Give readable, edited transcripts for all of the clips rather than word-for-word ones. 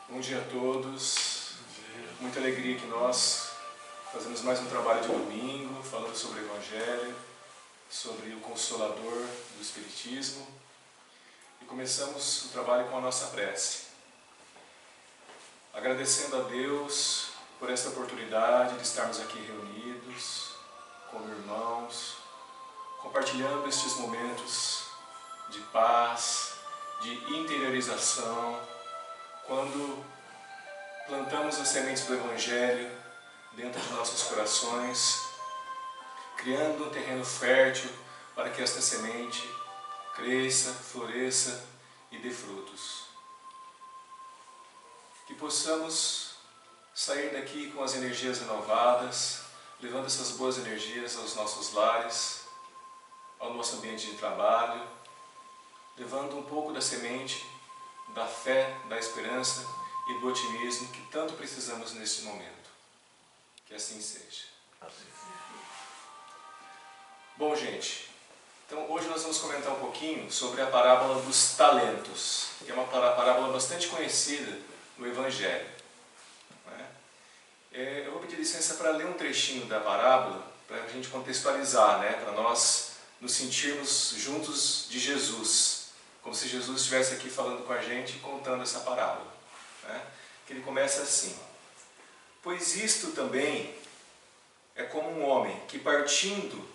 Bom dia a todos. Muita alegria que nós fazemos mais um trabalho de domingo, falando sobre o Evangelho, sobre o Consolador do Espiritismo. E começamos o trabalho com a nossa prece. Agradecendo a Deus por esta oportunidade de estarmos aqui reunidos, como irmãos, compartilhando estes momentos de paz, de interiorização, quando plantamos as sementes do Evangelho dentro de nossos corações, criando um terreno fértil para que esta semente cresça, floresça e dê frutos. Que possamos sair daqui com as energias renovadas, levando essas boas energias aos nossos lares, ao nosso ambiente de trabalho, levando um pouco da semente da fé, da esperança e do otimismo que tanto precisamos neste momento. Que assim seja. Bom, gente, então hoje nós vamos comentar um pouquinho sobre a parábola dos talentos, que é uma parábola bastante conhecida no Evangelho. Eu vou pedir licença para ler um trechinho da parábola, para a gente contextualizar, para nós nos sentirmos juntos de Jesus, como se Jesus estivesse aqui falando com a gente e contando essa parábola. Que ele começa assim: pois isto também é como um homem que, partindo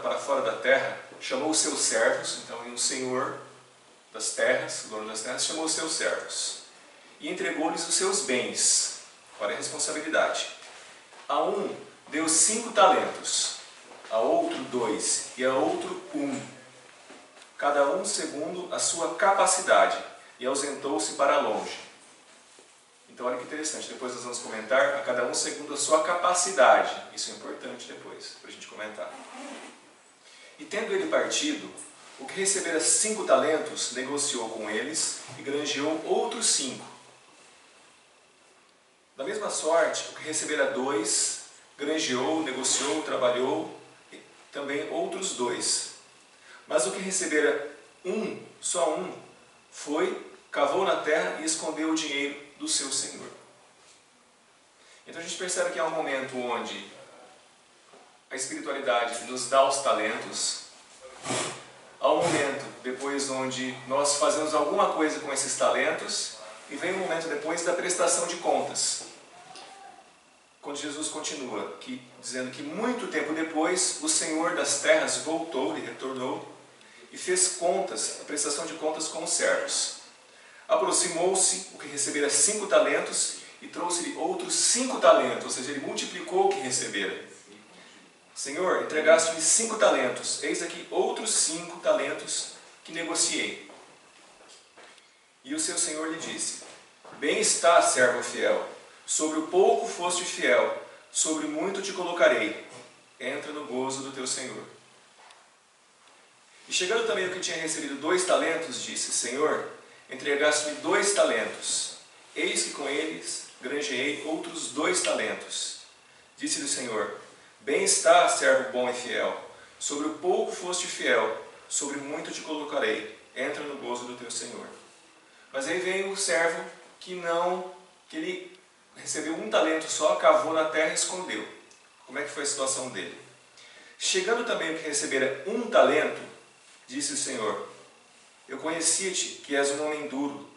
para fora da terra, chamou os seus servos. Então, um senhor das terras, o dono das terras, chamou os seus servos e entregou-lhes os seus bens para a responsabilidade. A um deu 5 talentos, a outro 2 e a outro 1, cada um segundo a sua capacidade, e ausentou-se para longe. Então olha que interessante, depois nós vamos comentar a cada um segundo a sua capacidade. Isso é importante depois, para a gente comentar. E tendo ele partido, o que recebera 5 talentos, negociou com eles e granjeou outros 5. Da mesma sorte, o que recebera 2, granjeou, negociou, trabalhou também outros 2. Mas o que recebera só um, foi, cavou na terra e escondeu o dinheiro do seu senhor. Então a gente percebe que há um momento onde a espiritualidade nos dá os talentos, há um momento depois onde nós fazemos alguma coisa com esses talentos, e vem um momento depois da prestação de contas, quando Jesus continua dizendo que muito tempo depois o Senhor das terras voltou e retornou e fez contas, a prestação de contas com os servos. Aproximou-se o que recebera 5 talentos e trouxe-lhe outros 5 talentos, ou seja, ele multiplicou o que recebera. Senhor, entregaste-me 5 talentos, eis aqui outros 5 talentos que negociei. E o seu senhor lhe disse: bem está, servo fiel, sobre o pouco foste fiel, sobre muito te colocarei, entra no gozo do teu senhor. E chegando também o que tinha recebido 2 talentos, disse: Senhor, entregaste-me 2 talentos, eis que com eles granjeei outros 2 talentos. Disse-lhe o Senhor: bem está, servo bom e fiel, sobre o pouco foste fiel, sobre muito te colocarei, entra no gozo do teu senhor. Mas aí vem o servo que ele recebeu 1 talento só, cavou na terra e escondeu. Como é que foi a situação dele? Chegando também o que recebera 1 talento, disse o Senhor: eu conhecia-te, que és um homem duro,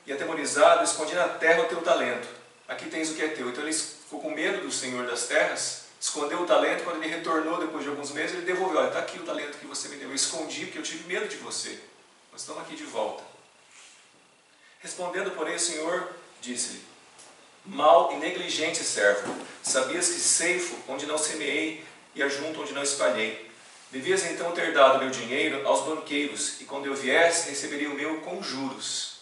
e atemorizado, escondi na terra o teu talento. Aqui tens o que é teu. Então ele ficou com medo do Senhor das terras, escondeu o talento. Quando ele retornou depois de alguns meses, ele devolveu: olha, está aqui o talento que você me deu. Eu escondi porque eu tive medo de você. Mas estamos aqui de volta. Respondendo, porém, o Senhor disse-lhe: mau e negligente servo, sabias que ceifo onde não semeei e ajunto onde não espalhei. Devias então ter dado meu dinheiro aos banqueiros, e quando eu viesse, receberia o meu com juros.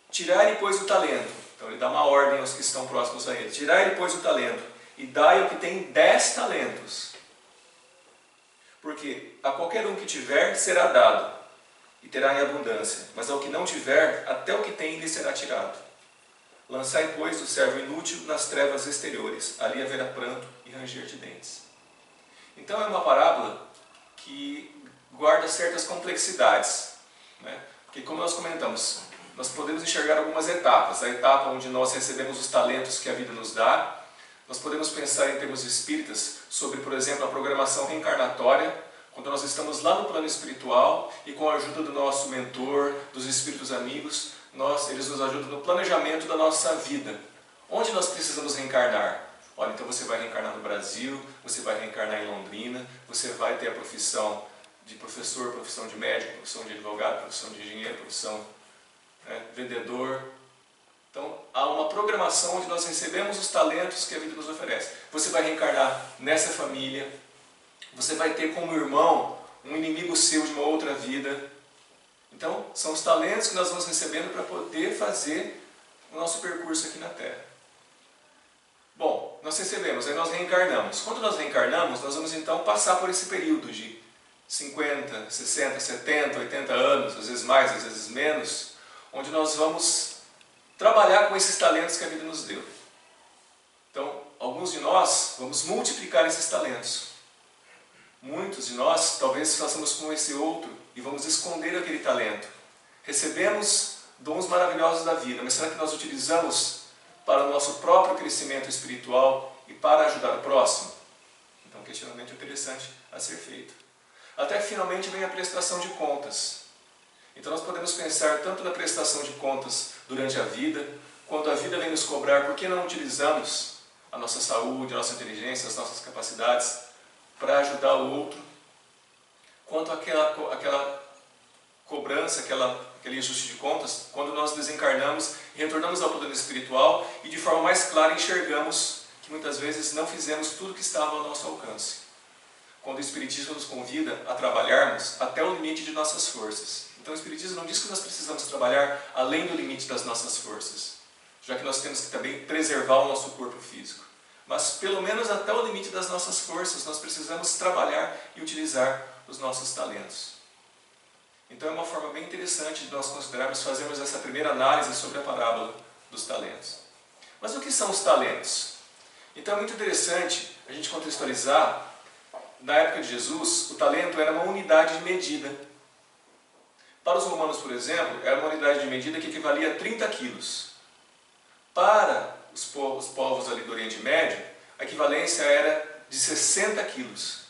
Tirai-lhe, pois, o talento. Então ele dá uma ordem aos que estão próximos a ele. Tirai-lhe, pois, o talento, e dai ao que tem 10 talentos. Porque a qualquer um que tiver, será dado, e terá em abundância. Mas ao que não tiver, até o que tem lhe será tirado. Lançai, pois, o servo inútil nas trevas exteriores. Ali haverá pranto e ranger de dentes. Então é uma parábola que guarda certas complexidades, Porque como nós comentamos, nós podemos enxergar algumas etapas. A etapa onde nós recebemos os talentos que a vida nos dá. Nós podemos pensar em termos espíritas sobre, por exemplo, a programação reencarnatória, quando nós estamos lá no plano espiritual e com a ajuda do nosso mentor, dos espíritos amigos, eles nos ajudam no planejamento da nossa vida. Onde nós precisamos reencarnar? Olha, então você vai reencarnar no Brasil, você vai reencarnar em Londrina, você vai ter a profissão de professor, profissão de médico, profissão de advogado, profissão de engenheiro, profissão vendedor. Então, há uma programação onde nós recebemos os talentos que a vida nos oferece. Você vai reencarnar nessa família, você vai ter como irmão um inimigo seu de uma outra vida. Então, são os talentos que nós vamos recebendo para poder fazer o nosso percurso aqui na Terra. Bom, nós recebemos, aí nós reencarnamos. Quando nós reencarnamos, nós vamos então passar por esse período de 50, 60, 70, 80 anos, às vezes mais, às vezes menos, onde nós vamos trabalhar com esses talentos que a vida nos deu. Então, alguns de nós vamos multiplicar esses talentos. Muitos de nós talvez façamos com esse outro e vamos esconder aquele talento. Recebemos dons maravilhosos da vida, mas será que nós utilizamos para o nosso próprio crescimento espiritual e para ajudar o próximo? Então, um questionamento interessante a ser feito. Até que finalmente vem a prestação de contas. Então nós podemos pensar tanto na prestação de contas durante a vida, quando a vida vem nos cobrar por que não utilizamos a nossa saúde, a nossa inteligência, as nossas capacidades para ajudar o outro, quanto aquela cobrança, aquele ajuste de contas, quando nós desencarnamos e retornamos ao plano espiritual e de forma mais clara enxergamos que muitas vezes não fizemos tudo que estava ao nosso alcance. Quando o Espiritismo nos convida a trabalharmos até o limite de nossas forças. Então o Espiritismo não diz que nós precisamos trabalhar além do limite das nossas forças, já que nós temos que também preservar o nosso corpo físico. Mas pelo menos até o limite das nossas forças nós precisamos trabalhar e utilizar os nossos talentos. Então é uma forma bem interessante de nós considerarmos, fazermos essa primeira análise sobre a parábola dos talentos. Mas o que são os talentos? Então é muito interessante a gente contextualizar. Na época de Jesus, o talento era uma unidade de medida. Para os romanos, por exemplo, era uma unidade de medida que equivalia a 30 quilos. Para os povos ali do Oriente Médio, a equivalência era de 60 quilos.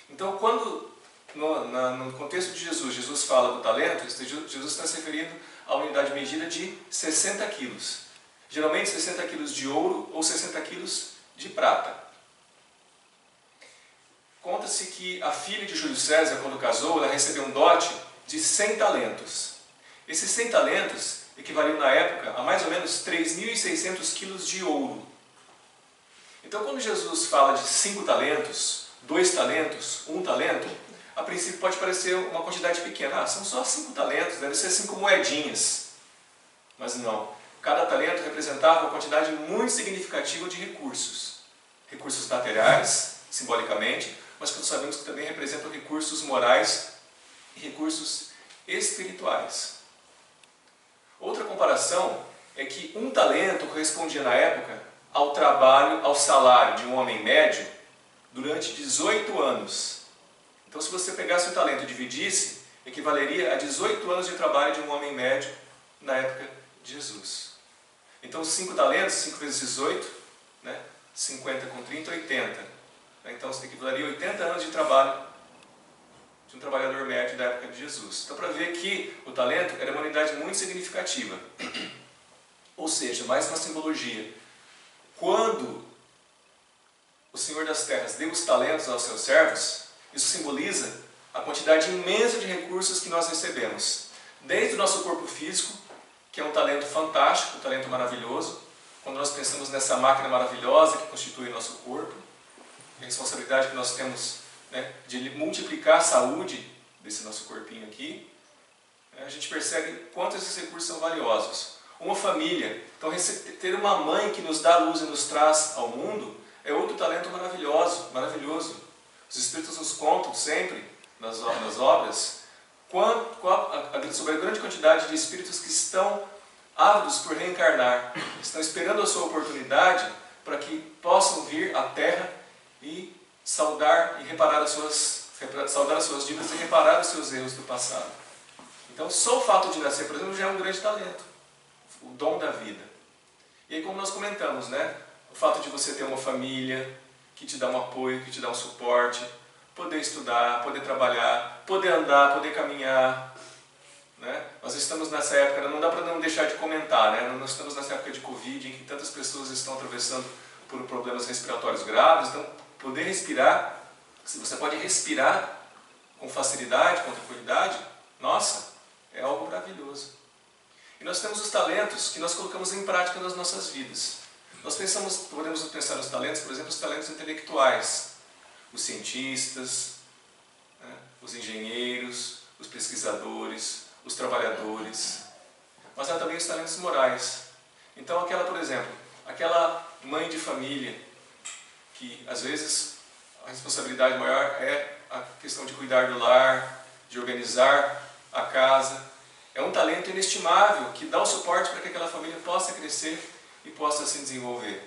Então, quando no contexto de Jesus, Jesus fala do talento, Jesus está se referindo a uma unidade de medida de 60 quilos. Geralmente 60 quilos de ouro ou 60 quilos de prata. Conta-se que a filha de Júlio César, quando casou, ela recebeu um dote de 100 talentos. Esses 100 talentos equivaliam na época a mais ou menos 3.600 quilos de ouro. Então quando Jesus fala de 5 talentos, 2 talentos, 1 talento, a princípio pode parecer uma quantidade pequena. São só 5 talentos, deve ser 5 moedinhas. Mas não. Cada talento representava uma quantidade muito significativa de recursos. Recursos materiais, simbolicamente, mas que nós sabemos que também representam recursos morais e recursos espirituais. Outra comparação é que um talento correspondia na época ao trabalho, ao salário de um homem médio durante 18 anos. Então se você pegasse o talento e dividisse, equivaleria a 18 anos de trabalho de um homem médio na época de Jesus. Então 5 talentos, 5 vezes 18, 50 com 30, 80. Então isso equivaleria a 80 anos de trabalho de um trabalhador médio da época de Jesus. Então para ver que o talento era uma unidade muito significativa. Ou seja, mais uma simbologia. Quando o Senhor das Terras deu os talentos aos seus servos, isso simboliza a quantidade imensa de recursos que nós recebemos. Desde o nosso corpo físico, que é um talento fantástico, um talento maravilhoso, quando nós pensamos nessa máquina maravilhosa que constitui o nosso corpo, a responsabilidade que nós temos de multiplicar a saúde desse nosso corpinho aqui, a gente percebe quanto esses recursos são valiosos. Uma família, então ter uma mãe que nos dá luz e nos traz ao mundo, é outro talento maravilhoso. Os Espíritos nos contam sempre, nas obras, sobre a grande quantidade de Espíritos que estão ávidos por reencarnar, estão esperando a sua oportunidade para que possam vir à Terra e saudar e reparar as suas dívidas e reparar os seus erros do passado. Então, só o fato de nascer, por exemplo, já é um grande talento. o dom da vida. E aí, como nós comentamos, né? O fato de você ter uma família que te dá um apoio, que te dá um suporte, poder estudar, poder trabalhar, poder andar, poder caminhar, né? Nós estamos nessa época, não dá para não deixar de comentar, né? Nós estamos nessa época de Covid, em que tantas pessoas estão atravessando por problemas respiratórios graves, então poder respirar, se você pode respirar com facilidade, com tranquilidade, nossa, é algo maravilhoso. E nós temos os talentos que nós colocamos em prática nas nossas vidas. Nós podemos pensar nos talentos, por exemplo, os talentos intelectuais, os cientistas, né, os engenheiros, os pesquisadores, os trabalhadores, mas há também os talentos morais. Então, por exemplo, aquela mãe de família que às vezes a responsabilidade maior é a questão de cuidar do lar, de organizar a casa, é um talento inestimável que dá o suporte para que aquela família possa crescer e possa se desenvolver.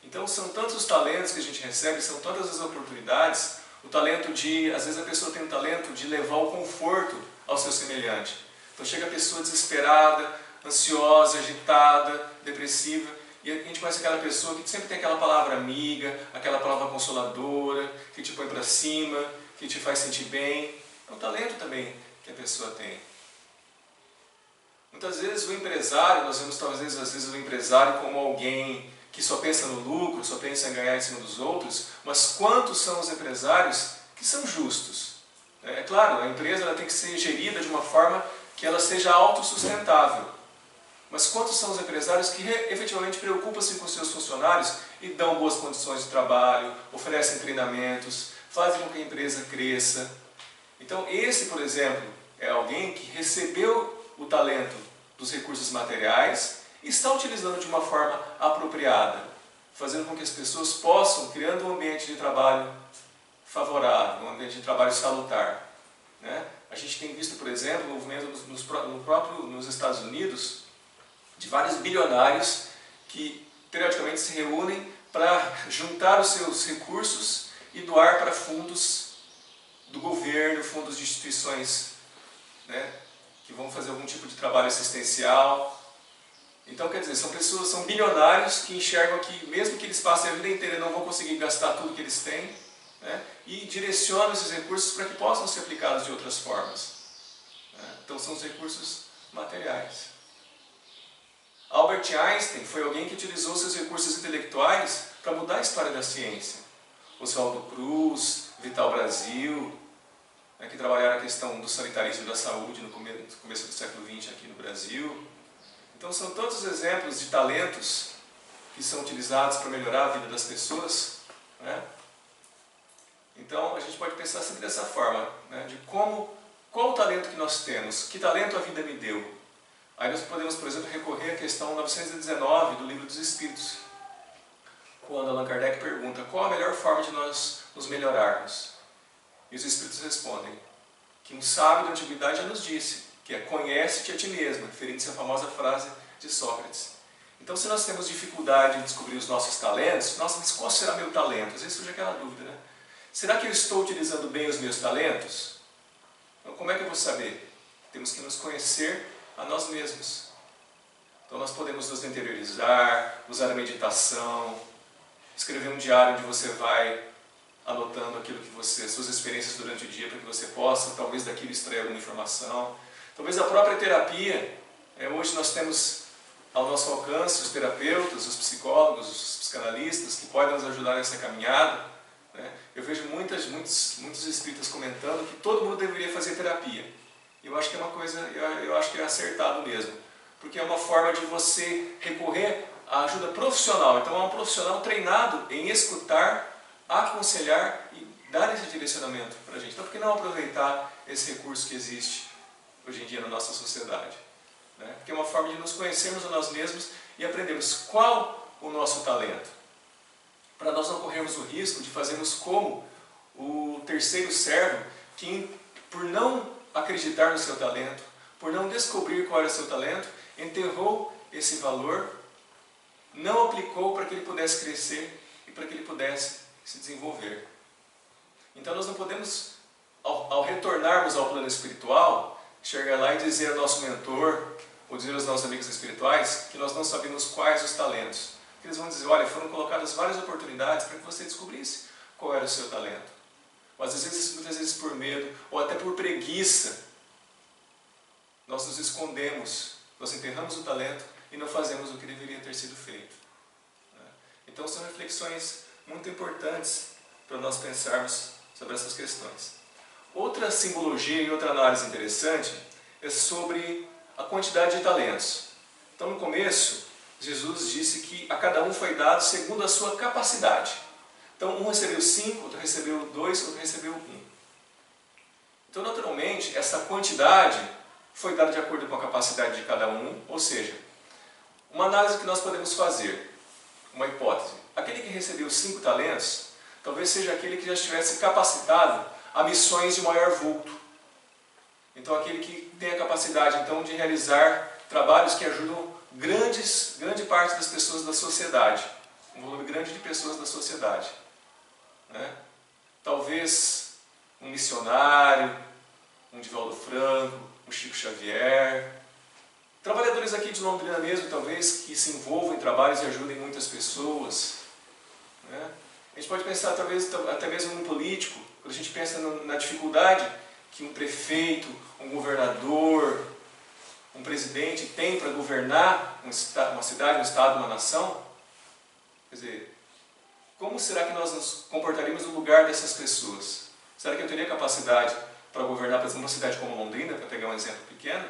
Então são tantos os talentos que a gente recebe, são tantas as oportunidades, o talento às vezes a pessoa tem o talento de levar o conforto ao seu semelhante. Então chega a pessoa desesperada, ansiosa, agitada, depressiva, e a gente conhece aquela pessoa que sempre tem aquela palavra amiga, aquela palavra consoladora, que te põe para cima, que te faz sentir bem. É um talento também que a pessoa tem. Muitas vezes o empresário, nós vemos talvez às vezes o empresário como alguém que só pensa no lucro, só pensa em ganhar em cima dos outros, mas quantos são os empresários que são justos? É claro, a empresa ela tem que ser gerida de uma forma que ela seja autossustentável. Mas quantos são os empresários que efetivamente preocupam-se com seus funcionários e dão boas condições de trabalho, oferecem treinamentos, fazem com que a empresa cresça? Então esse, por exemplo, é alguém que recebeu o talento dos recursos materiais e está utilizando de uma forma apropriada, fazendo com que as pessoas possam, criando um ambiente de trabalho favorável, um ambiente de trabalho salutar. Né? A gente tem visto, por exemplo, o movimento nos Estados Unidos de vários bilionários que periodicamente se reúnem para juntar os seus recursos e doar para fundos do governo, fundos de instituições, né, que vão fazer algum tipo de trabalho assistencial. Então, quer dizer, são bilionários que enxergam que mesmo que eles passem a vida inteira não vão conseguir gastar tudo que eles têm, né, e direcionam esses recursos para que possam ser aplicados de outras formas. Né? Então são os recursos materiais. Albert Einstein foi alguém que utilizou seus recursos intelectuais para mudar a história da ciência. Oswaldo Cruz, Vital Brasil, né, que trabalharam a questão do sanitarismo da saúde no começo do século XX aqui no Brasil. Então são todos os exemplos de talentos que são utilizados para melhorar a vida das pessoas. Né? Então a gente pode pensar sempre dessa forma, né, de qual o talento que nós temos, que talento a vida me deu. Aí nós podemos, por exemplo, recorrer à questão 919 do Livro dos Espíritos, quando Allan Kardec pergunta qual a melhor forma de nós nos melhorarmos. E os Espíritos respondem que um sábio da antiguidade já nos disse, que é conhece-te a ti mesmo, referindo-se à famosa frase de Sócrates. Então, se nós temos dificuldade em descobrir os nossos talentos, nossa, mas qual será meu talento? Às vezes surge aquela dúvida, né? Será que eu estou utilizando bem os meus talentos? Então, como é que eu vou saber? Temos que nos conhecer a nós mesmos. Então nós podemos nos interiorizar, usar a meditação, escrever um diário onde você vai anotando aquilo que suas experiências durante o dia, para que você possa, talvez daquilo extrair alguma informação. Talvez a própria terapia, hoje nós temos ao nosso alcance os terapeutas, os psicólogos, os psicanalistas, que podem nos ajudar nessa caminhada. Né? Eu vejo muitos espíritas comentando que todo mundo deveria fazer terapia. Eu acho que é uma coisa, eu acho que é acertado mesmo, porque é uma forma de você recorrer à ajuda profissional. Então é um profissional treinado em escutar, aconselhar e dar esse direcionamento para a gente. Então por que não aproveitar esse recurso que existe hoje em dia na nossa sociedade? Né? Porque é uma forma de nos conhecermos a nós mesmos e aprendermos qual o nosso talento, para nós não corrermos o risco de fazermos como o terceiro servo, que por não acreditar no seu talento, por não descobrir qual era o seu talento, enterrou esse valor, não aplicou para que ele pudesse crescer e para que ele pudesse se desenvolver. Então nós não podemos, ao retornarmos ao plano espiritual, chegar lá e dizer ao nosso mentor, ou dizer aos nossos amigos espirituais que nós não sabemos quais os talentos. Eles vão dizer, olha, foram colocadas várias oportunidades para que você descobrisse qual era o seu talento. Mas às vezes, muitas vezes por medo, ou até por preguiça, nós nos escondemos, nós enterramos o talento e não fazemos o que deveria ter sido feito. Então são reflexões muito importantes para nós pensarmos sobre essas questões. Outra simbologia e outra análise interessante é sobre a quantidade de talentos. Então no começo, Jesus disse que a cada um foi dado segundo a sua capacidade. Então um recebeu 5, outro recebeu 2, outro recebeu 1. Então naturalmente essa quantidade foi dada de acordo com a capacidade de cada um, ou seja, uma análise que nós podemos fazer, uma hipótese. Aquele que recebeu 5 talentos, talvez seja aquele que já estivesse capacitado a missões de maior vulto. Então aquele que tem a capacidade então de realizar trabalhos que ajudam grande parte das pessoas da sociedade, um volume grande de pessoas da sociedade. Talvez um missionário, um Divaldo Franco, um Chico Xavier, trabalhadores aqui de Londrina mesmo, talvez, que se envolvam em trabalhos e ajudem muitas pessoas. A gente pode pensar, talvez, até mesmo num político, quando a gente pensa na dificuldade que um prefeito, um governador, um presidente tem para governar uma cidade, um estado, uma nação. Quer dizer, como será que nós nos comportaríamos no lugar dessas pessoas? Será que eu teria capacidade para governar, por exemplo, uma cidade como Londrina, para pegar um exemplo pequeno?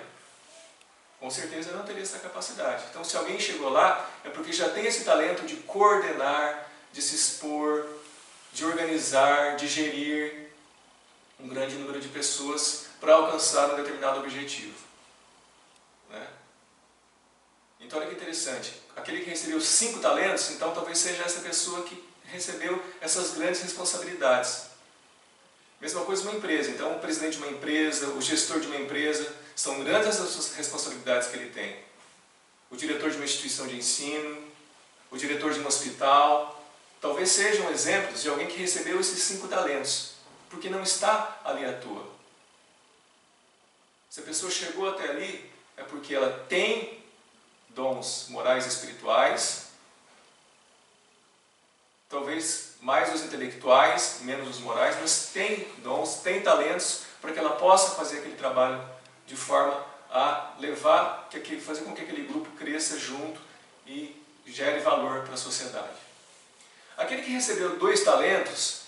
Com certeza eu não teria essa capacidade. Então, se alguém chegou lá, é porque já tem esse talento de coordenar, de se expor, de organizar, de gerir um grande número de pessoas para alcançar um determinado objetivo. Então, olha que interessante. Aquele que recebeu 5 talentos, então talvez seja essa pessoa que recebeu essas grandes responsabilidades. Mesma coisa uma empresa. Então, o presidente de uma empresa, o gestor de uma empresa, são grandes as responsabilidades que ele tem. O diretor de uma instituição de ensino, o diretor de um hospital, talvez sejam exemplos de alguém que recebeu esses 5 talentos, porque não está ali à toa. Se a pessoa chegou até ali, é porque ela tem dons morais e espirituais, talvez mais os intelectuais, menos os morais, mas tem dons, tem talentos para que ela possa fazer aquele trabalho de forma a levar, fazer com que aquele grupo cresça junto e gere valor para a sociedade. Aquele que recebeu 2 talentos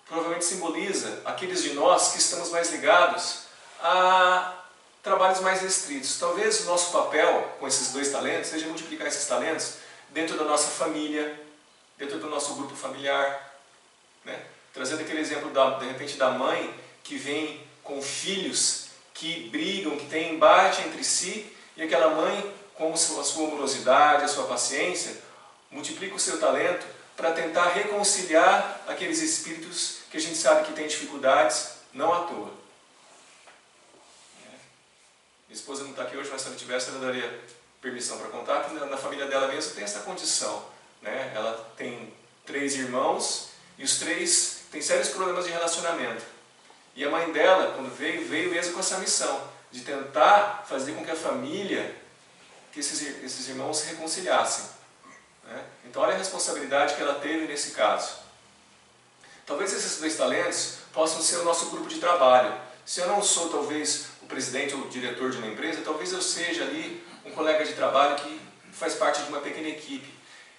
provavelmente simboliza aqueles de nós que estamos mais ligados a trabalhos mais restritos. Talvez o nosso papel com esses 2 talentos seja multiplicar esses talentos dentro da nossa família, dentro do nosso grupo familiar, trazendo aquele exemplo, de repente, da mãe que vem com filhos que brigam, que tem embate entre si, e aquela mãe, com a sua amorosidade, a sua paciência, multiplica o seu talento para tentar reconciliar aqueles espíritos que a gente sabe que tem dificuldades, não à toa. Minha esposa não está aqui hoje, mas se ela tivesse, ela daria permissão para contar, que na família dela mesmo tem essa condição. Ela tem 3 irmãos e os 3 têm sérios problemas de relacionamento. E a mãe dela, quando veio mesmo com essa missão, de tentar fazer com que a família, que esses irmãos se reconciliassem. Então olha a responsabilidade que ela teve nesse caso. Talvez esses 2 talentos possam ser o nosso grupo de trabalho. Se eu não sou talvez o presidente ou o diretor de uma empresa, talvez eu seja ali um colega de trabalho que faz parte de uma pequena equipe.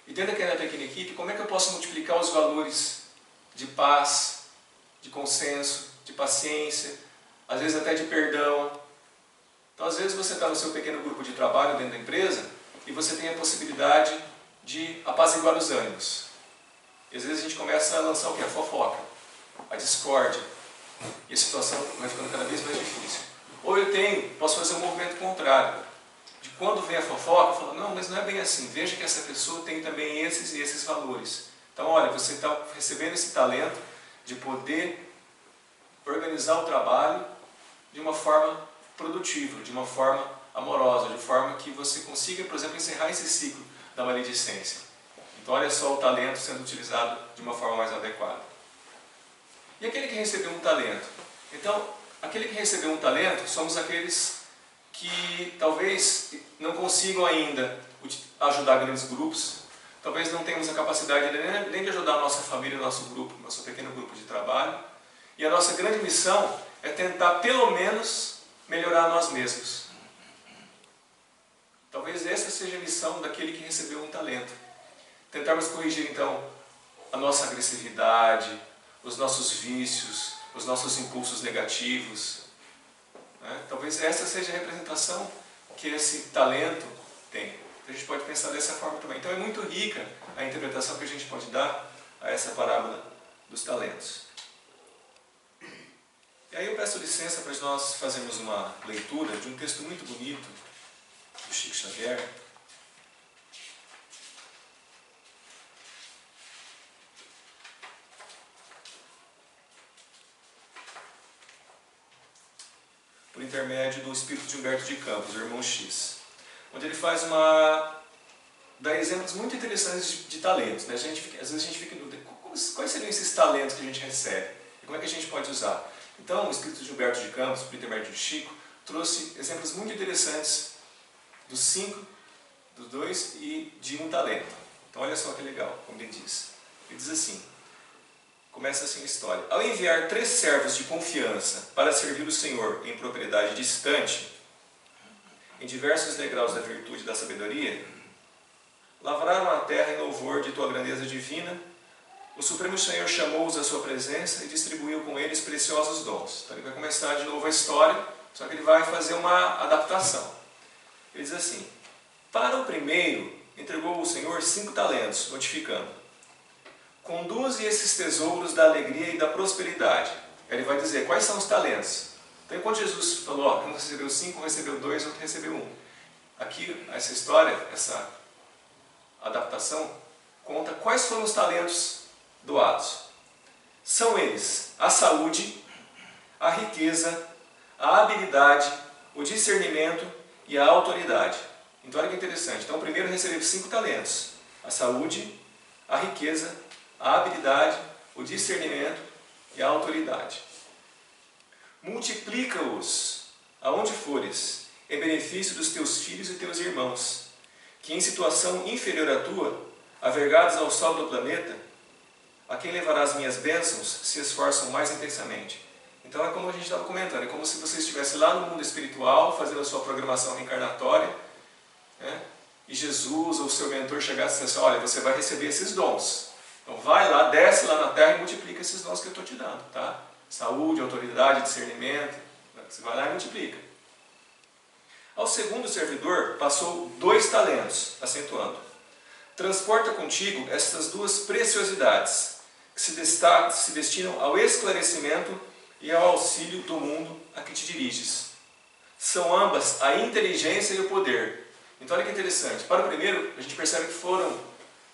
E dentro daquela pequena equipe, como é que eu posso multiplicar os valores de paz, de consenso, de paciência, às vezes até de perdão. Então às vezes você está no seu pequeno grupo de trabalho dentro da empresa e você tem a possibilidade de apaziguar os ânimos. E às vezes a gente começa a lançar o quê? A fofoca, a discórdia. E a situação vai ficando cada vez mais difícil. Ou posso fazer um movimento contrário. De quando vem a fofoca, eu falo, não, mas não é bem assim. Veja que essa pessoa tem também esses e esses valores. Então, olha, você está recebendo esse talento de poder organizar o trabalho de uma forma produtiva, de uma forma amorosa, de forma que você consiga, por exemplo, encerrar esse ciclo da maledicência. Então, olha só o talento sendo utilizado de uma forma mais adequada. E aquele que recebeu um talento? Então, aquele que recebeu um talento somos aqueles que talvez não consigam ainda ajudar grandes grupos, talvez não tenhamos a capacidade nem de ajudar a nossa família, nosso grupo, nosso pequeno grupo de trabalho. E a nossa grande missão é tentar, pelo menos, melhorar nós mesmos. Talvez essa seja a missão daquele que recebeu um talento. Tentarmos corrigir, então, a nossa agressividade, os nossos vícios, os nossos impulsos negativos. Né? Talvez essa seja a representação que esse talento tem. A gente pode pensar dessa forma também. Então é muito rica a interpretação que a gente pode dar a essa parábola dos talentos. E aí eu peço licença para nós fazermos uma leitura de um texto muito bonito do Chico Xavier. Por intermédio do espírito de Humberto de Campos, o irmão X, onde ele dá exemplos muito interessantes de talentos. Né? Às vezes a gente fica em dúvida, quais seriam esses talentos que a gente recebe? E como é que a gente pode usar? Então, o espírito de Humberto de Campos, por intermédio de Chico, trouxe exemplos muito interessantes dos 5, dos 2 e de um talento. Então, olha só que legal, como ele diz. Ele diz assim, começa assim a história. Ao enviar 3 servos de confiança para servir o Senhor em propriedade distante, em diversos degraus da virtude e da sabedoria, lavraram a terra em louvor de tua grandeza divina. O Supremo Senhor chamou-os à sua presença e distribuiu com eles preciosos dons. Então ele vai começar de novo a história, só que ele vai fazer uma adaptação. Ele diz assim, para o primeiro entregou o Senhor 5 talentos, notificando, conduze esses tesouros da alegria e da prosperidade. Ele vai dizer quais são os talentos. Então enquanto Jesus falou, um recebeu 5, um recebeu 2, outro recebeu 1. Aqui, essa história, essa adaptação, conta quais foram os talentos doados. São eles a saúde, a riqueza, a habilidade, o discernimento e a autoridade. Então olha que interessante. Então o primeiro recebeu 5 talentos. A saúde, a riqueza, a habilidade, o discernimento e a autoridade. Multiplica-os aonde fores, em benefício dos teus filhos e teus irmãos, que em situação inferior à tua, avergados ao sol do planeta, a quem levará as minhas bênçãos, se esforçam mais intensamente. Então é como a gente estava comentando, é como se você estivesse lá no mundo espiritual, fazendo a sua programação reencarnatória, né? E Jesus ou o seu mentor chegasse e dissesse, olha, você vai receber esses dons. Então vai lá, desce lá na terra e multiplica esses dons que eu estou te dando. Tá? Saúde, autoridade, discernimento, você vai lá e multiplica. Ao segundo servidor passou 2 talentos, acentuando. Transporta contigo estas 2 preciosidades, que se destinam ao esclarecimento e ao auxílio do mundo a que te diriges. São ambas a inteligência e o poder. Então olha que interessante. Para o primeiro, a gente percebe que foram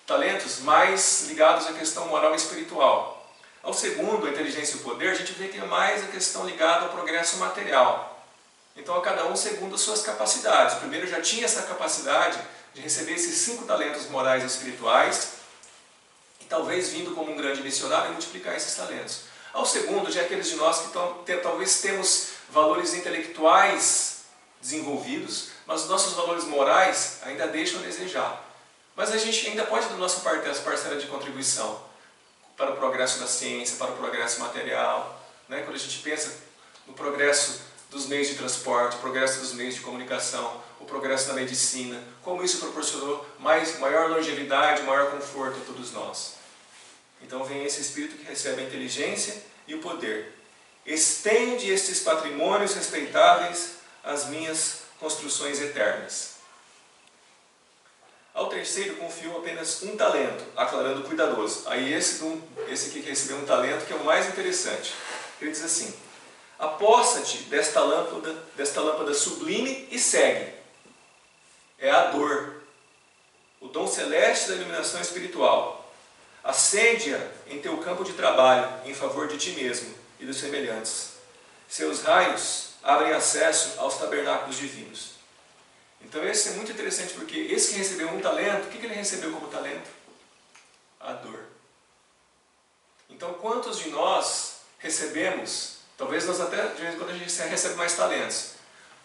talentos mais ligados à questão moral e espiritual. Ao segundo, a inteligência e o poder, a gente vê que é mais a questão ligada ao progresso material. Então a cada um segundo as suas capacidades. O primeiro já tinha essa capacidade de receber esses 5 talentos morais e espirituais, e talvez vindo como um grande missionário e multiplicar esses talentos. Ao segundo, já é aqueles de nós que talvez temos valores intelectuais desenvolvidos, mas os nossos valores morais ainda deixam a desejar. Mas a gente ainda pode dar nossa parcela de contribuição para o progresso da ciência, para o progresso material. Né? Quando a gente pensa no progresso dos meios de transporte, o progresso dos meios de comunicação, o progresso da medicina, como isso proporcionou maior longevidade, maior conforto a todos nós. Então vem esse espírito que recebe a inteligência e o poder. Estende estes patrimônios respeitáveis às minhas construções eternas. Ao terceiro confiou apenas 1 talento, aclarando cuidadoso. Aí esse aqui que recebeu 1 talento, que é o mais interessante. Ele diz assim, aposta-te desta lâmpada sublime e segue. É a dor, o dom celeste da iluminação espiritual. Acende-a em teu campo de trabalho, em favor de ti mesmo e dos semelhantes. Seus raios abrem acesso aos tabernáculos divinos. Então esse é muito interessante, porque esse que recebeu 1 talento, o que ele recebeu como talento? A dor. Então quantos de nós recebemos, talvez nós até, de vez em quando a gente recebe mais talentos,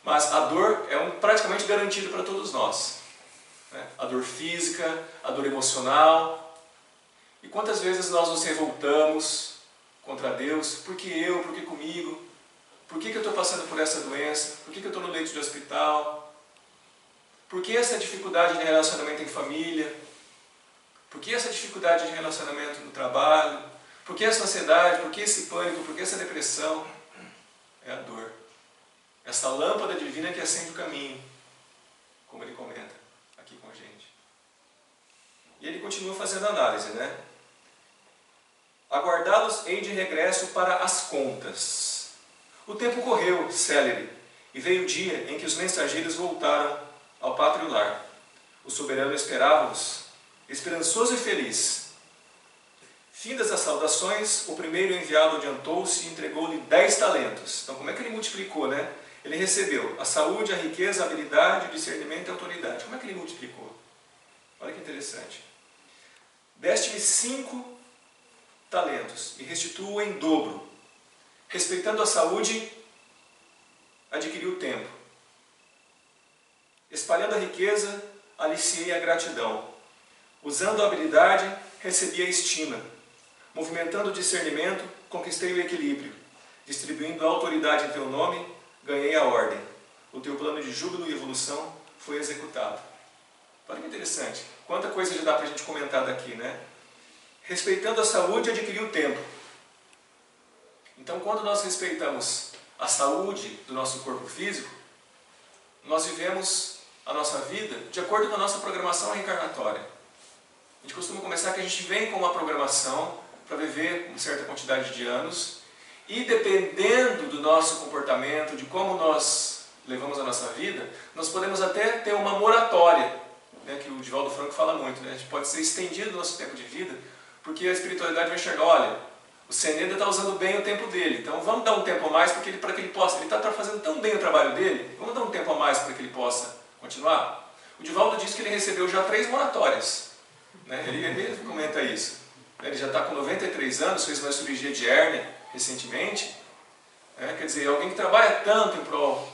Mas a dor é praticamente garantido para todos nós, né? A dor física, a dor emocional. E quantas vezes nós nos revoltamos contra Deus? Por que eu? Por que comigo? Por que eu estou passando por essa doença? Por que eu estou no leito de hospital? Por que essa dificuldade de relacionamento em família? Por que essa dificuldade de relacionamento no trabalho? Por que essa ansiedade? Por que esse pânico? Por que essa depressão? É a dor. Essa lâmpada divina que acende o caminho, como ele comenta aqui com a gente. E ele continua fazendo análise, né? Aguardá-los hei de regresso para as contas. O tempo correu, célere, e veio o dia em que os mensageiros voltaram ao pátrio lar. O soberano esperava-os, esperançoso e feliz. Findas as saudações, o primeiro enviado adiantou-se e entregou-lhe 10 talentos. Então, como é que ele multiplicou, né? Ele recebeu a saúde, a riqueza, a habilidade, o discernimento e a autoridade. Como é que ele multiplicou? Olha que interessante. Deste-me 5 talentos e restituo em dobro. Respeitando a saúde, adquiri o tempo. Espalhando a riqueza, aliciei a gratidão. Usando a habilidade, recebi a estima. Movimentando o discernimento, conquistei o equilíbrio. Distribuindo a autoridade em teu nome, ganhei a ordem. O teu plano de júbilo e evolução foi executado. Olha que interessante. Quanta coisa já dá para a gente comentar daqui, né? Respeitando a saúde, adquiri o tempo. Então, quando nós respeitamos a saúde do nosso corpo físico, nós vivemos a nossa vida de acordo com a nossa programação reencarnatória. A gente costuma começar que a gente vem com uma programação para viver uma certa quantidade de anos e, dependendo do nosso comportamento, de como nós levamos a nossa vida, nós podemos até ter uma moratória, né, que o Divaldo Franco fala muito, né? A gente pode ser estendido o nosso tempo de vida, porque a espiritualidade vai enxergar, olha, o Seneda está usando bem o tempo dele, então vamos dar um tempo a mais para que ele possa, ele está fazendo tão bem o trabalho dele, vamos dar um tempo a mais para que ele possa continuar. O Divaldo diz que ele recebeu já 3 moratórias, né? Ele comenta isso. Ele já está com 93 anos, fez uma cirurgia de hérnia recentemente, né? Quer dizer, alguém que trabalha tanto em prol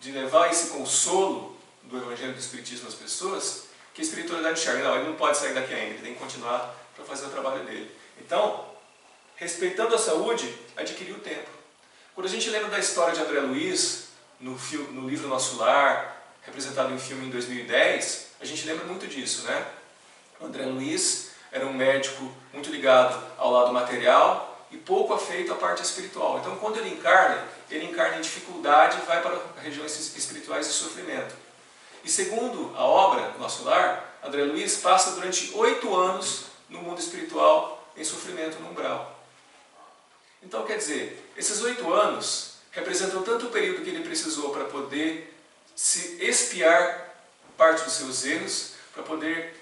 de levar esse consolo do Evangelho do Espiritismo às pessoas, que a espiritualidade enxerga, não, ele não pode sair daqui ainda, ele tem que continuar para fazer o trabalho dele. Então, respeitando a saúde, adquirir o tempo. Quando a gente lembra da história de André Luiz, no livro Nosso Lar, representado em um filme em 2010, a gente lembra muito disso, né? O André Luiz era um médico muito ligado ao lado material e pouco afeito à parte espiritual. Então, quando ele encarna em dificuldade e vai para regiões espirituais de sofrimento. E segundo a obra Nosso Lar, André Luiz passa durante 8 anos no mundo espiritual em sofrimento no umbral. Então, quer dizer, esses 8 anos representam tanto o período que ele precisou para poder se expiar parte dos seus erros, para poder